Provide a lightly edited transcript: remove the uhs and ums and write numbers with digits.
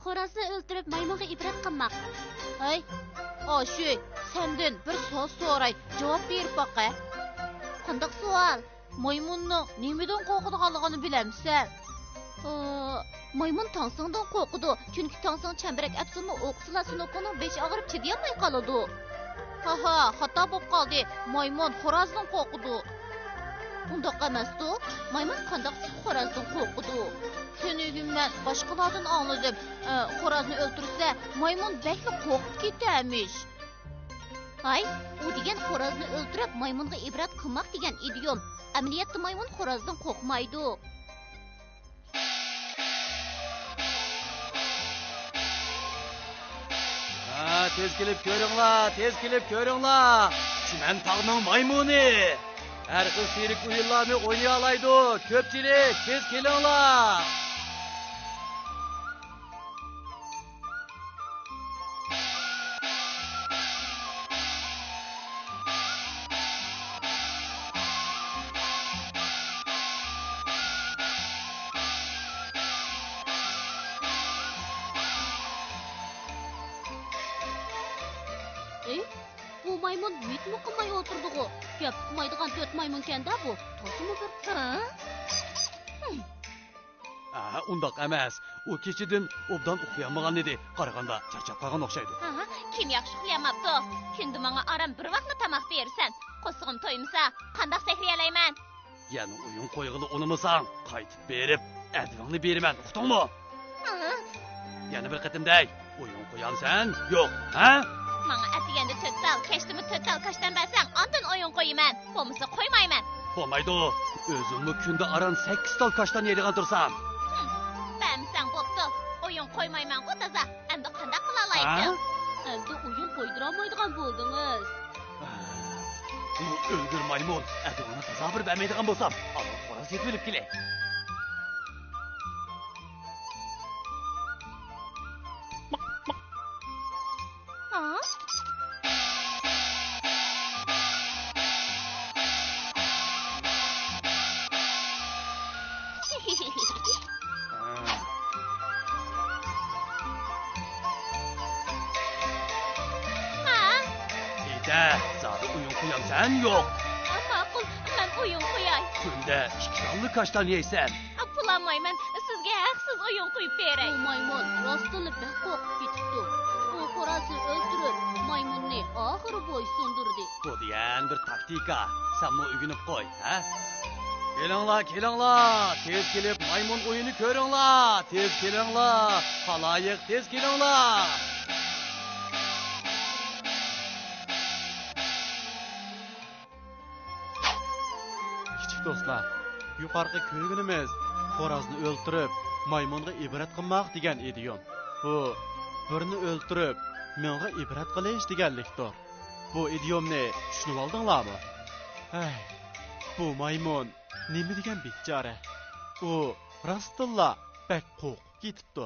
xo'rozni o'ldirib maymunga ibrat qilmoq. Hay, oshu, sendin bir so'z so'ray, javob berib boqa. Qanday savol? Maymunning nimadan qo'rqadiganligini bilamsan? Maymun tangsingdan qo'rqidi, chunki tangsing chambarak apsini o'qisila sunuqning beshi og'rib chidayolmay qoladi. Ha, xato bo'lib qoldi. Maymun xo'rozdan qo'rqidi. Bundoq emasdi. Maymun qanday xo'rozdan qo'rqidi? Shuningdek men boshqalardan angladim. Xo'rozni o'ldirsa, maymun bakli qo'rqib ketamish. Hay, u degan xo'rozni o'ldirib maymunga ibrat qilmoq degan idiyom. Amaliyotda maymun xo'rozdan qo'rqmaydi. Tez kelib ko'ringlar. Çimen tağının maymuni. Her xil sirik oyunlarını oynayalaydı. Köpçilik, tez kelinglar. Bu maymun bitmi qilmay o'tirdi-ku. Gap qilmaydigan 4 maymunkanda bu. Tosimi bir. Undaq emas. O keçidin obdan uxlayamagan edi. Qaraganda charchab qolgan o'xshaydi. Kim yaxshi uxlayamabdi? Kundi menga aram bir vaqtni tamoq bersan. Qo'sig'im to'ymasa, qanday sehriyalayman? Yani oyun qo'yg'ili unimisan, qaytib berib, advingni beraman. Uqdingmi? Yani bir qatimday oyun qo'yamsan? Yo'q, ha? Bana atiganda to'ttal, keshtimi to'ttal kaçtan bersang, ondan oyun qo'yaman. Bo'lmasa qo'ymayman. Bo'lmaydi. O'zimni kunda aran 8 tal kaçtan yeydigan tursam. Bamsan bo'pti. Oyun qo'ymayman ku taza. Endi qanday qila olaysiz? Endi oyun qo'ydirolmaydigan bo'ldingiz. Bu o'lgur maymun. Advingni taza bir bermaydigan bo'lsam, ana xo'roz yetib olib kelay. Zaten oyun koyamsan yok. Ma'qul, men oyun qo'yay. Kunda 2 tallı kaçtan yeysen? Pulamayman, sizga haqsiz oyun qo'yib beray. Bu maymun rostini bek qo'rqib ketibdi. Bu xo'rozni o'ldirib, maymunni oxiri bo'ysundirdi. Bu degan bir taktika. Sen bunu öğünüp koy, ha? Kelinglar, tez kelib maymun oyunu ko'ringlar. Tez kelinglar, xaloyiq tez kelinglar. Dostlar, yuqorqi ko'rganimiz xo'rozni o'ldirib, maymunga ibrat qilmoq degan idiyom. Bu birini o'ldirib, menga ibrat qilish deganlikdir. Bu idiyomni tushunib oldinglarmi? Bu maymun nima degan bechora? U rostilla bak qo'rqib ketibdi.